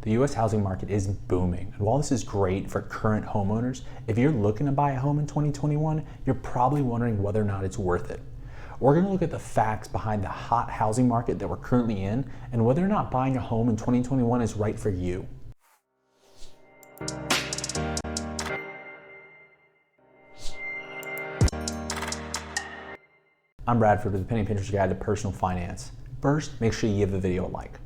The US housing market is booming, and while this is great for current homeowners, if you're looking to buy a home in 2021, you're probably wondering whether or not it's worth it. We're going to look at the facts behind the hot housing market that we're currently in and whether or not buying a home in 2021 is right for you. I'm Bradford with the Penny Pinter's Guide to Personal Finance. First, make sure you give the video a like.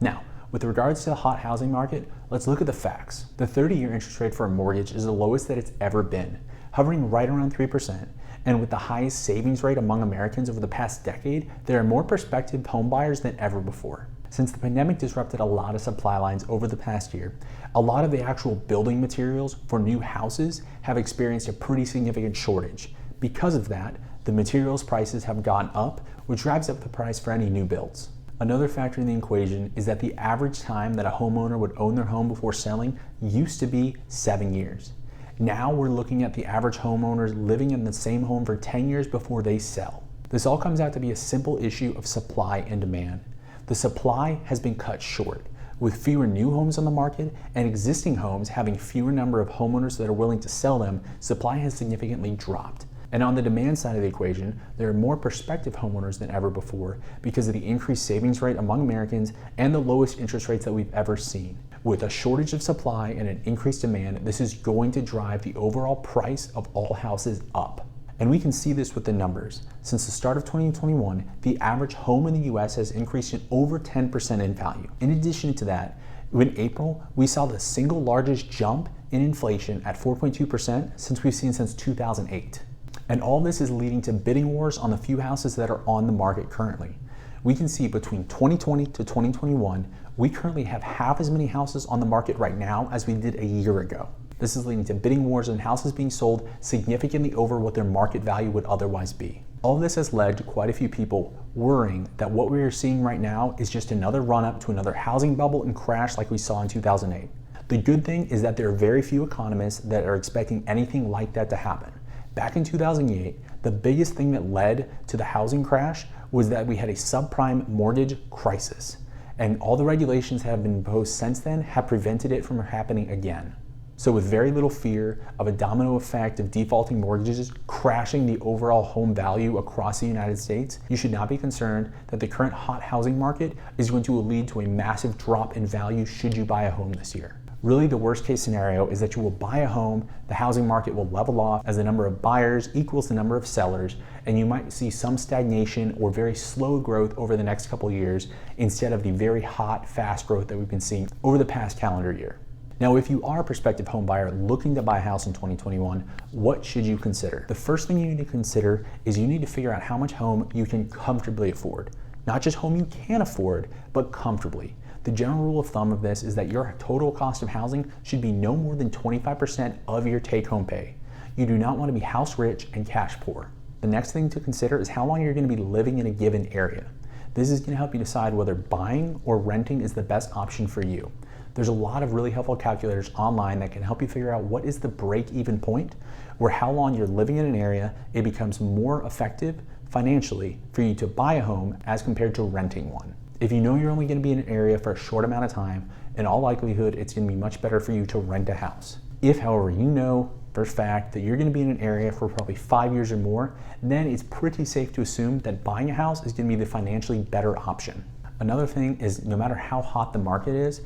Now, with regards to the hot housing market, let's look at the facts. The 30-year interest rate for a mortgage is the lowest that it's ever been, hovering right around 3%. And with the highest savings rate among Americans over the past decade, there are more prospective home buyers than ever before. Since the pandemic disrupted a lot of supply lines over the past year, a lot of the actual building materials for new houses have experienced a pretty significant shortage. Because of that, the materials prices have gone up, which drives up the price for any new builds. Another factor in the equation is that the average time that a homeowner would own their home before selling used to be 7 years. Now we're looking at the average homeowners living in the same home for 10 years before they sell. This all comes out to be a simple issue of supply and demand. The supply has been cut short, with fewer new homes on the market and existing homes having fewer number of homeowners that are willing to sell them. Supply has significantly dropped. And on the demand side of the equation, there are more prospective homeowners than ever before because of the increased savings rate among Americans and the lowest interest rates that we've ever seen. With a shortage of supply and an increased demand, this is going to drive the overall price of all houses up. And we can see this with the numbers. Since the start of 2021, the average home in the US has increased in over 10% in value. In addition to that, in April, we saw the single largest jump in inflation at 4.2% since we've seen since 2008. And all this is leading to bidding wars on the few houses that are on the market currently. We can see between 2020 to 2021, we currently have half as many houses on the market right now as we did a year ago. This is leading to bidding wars and houses being sold significantly over what their market value would otherwise be. All this has led to quite a few people worrying that what we are seeing right now is just another run up to another housing bubble and crash like we saw in 2008. The good thing is that there are very few economists that are expecting anything like that to happen. Back in 2008, the biggest thing that led to the housing crash was that we had a subprime mortgage crisis. And all the regulations that have been imposed since then have prevented it from happening again. So with very little fear of a domino effect of defaulting mortgages crashing the overall home value across the United States, you should not be concerned that the current hot housing market is going to lead to a massive drop in value should you buy a home this year. Really, the worst case scenario is that you will buy a home, the housing market will level off as the number of buyers equals the number of sellers, and you might see some stagnation or very slow growth over the next couple years instead of the very hot, fast growth that we've been seeing over the past calendar year. Now, if you are a prospective home buyer looking to buy a house in 2021, what should you consider? The first thing you need to consider is you need to figure out how much home you can comfortably afford. Not just home you can afford, but comfortably. The general rule of thumb of this is that your total cost of housing should be no more than 25% of your take-home pay. You do not want to be house rich and cash poor. The next thing to consider is how long you're going to be living in a given area. This is going to help you decide whether buying or renting is the best option for you. There's a lot of really helpful calculators online that can help you figure out what is the break-even point where how long you're living in an area, it becomes more effective financially for you to buy a home as compared to renting one. If you know you're only going to be in an area for a short amount of time, in all likelihood, it's going to be much better for you to rent a house. If, however, you know for a fact that you're going to be in an area for probably 5 years or more, then it's pretty safe to assume that buying a house is going to be the financially better option. Another thing is no matter how hot the market is,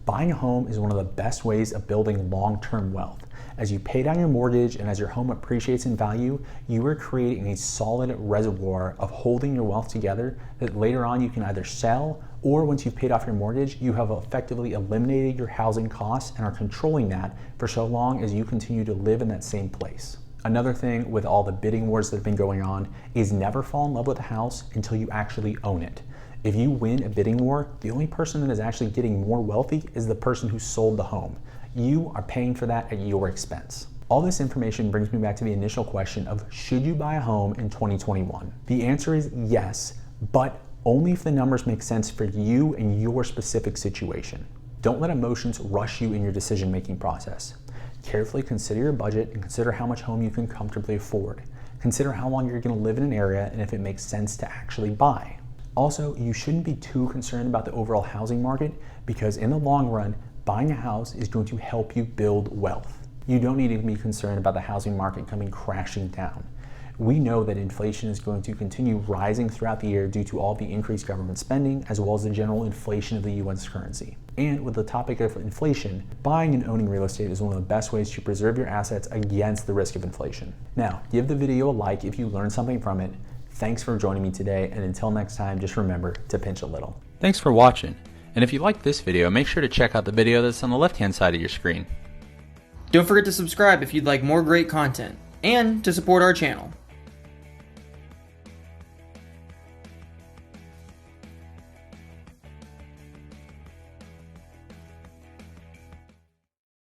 buying a home is one of the best ways of building long-term wealth. As you pay down your mortgage and as your home appreciates in value, you are creating a solid reservoir of holding your wealth together that later on you can either sell or once you've paid off your mortgage, you have effectively eliminated your housing costs and are controlling that for so long as you continue to live in that same place. Another thing with all the bidding wars that have been going on is never fall in love with a house until you actually own it. If you win a bidding war, the only person that is actually getting more wealthy is the person who sold the home. You are paying for that at your expense. All this information brings me back to the initial question of should you buy a home in 2021? The answer is yes, but only if the numbers make sense for you and your specific situation. Don't let emotions rush you in your decision-making process. Carefully consider your budget and consider how much home you can comfortably afford. Consider how long you're going to live in an area and if it makes sense to actually buy. Also, you shouldn't be too concerned about the overall housing market because in the long run, Buying a house is going to help you build wealth. You don't need to be concerned about the housing market coming crashing down. We know that inflation is going to continue rising throughout the year due to all the increased government spending as well as the general inflation of the US currency. And with the topic of inflation, buying and owning real estate is one of the best ways to preserve your assets against the risk of inflation. Now, give the video a like if you learned something from it. Thanks for joining me today, and until next time, just remember to pinch a little. Thanks for watching, and if you liked this video, make sure to check out the video that's on the left-hand side of your screen. Don't forget to subscribe if you'd like more great content, and to support our channel.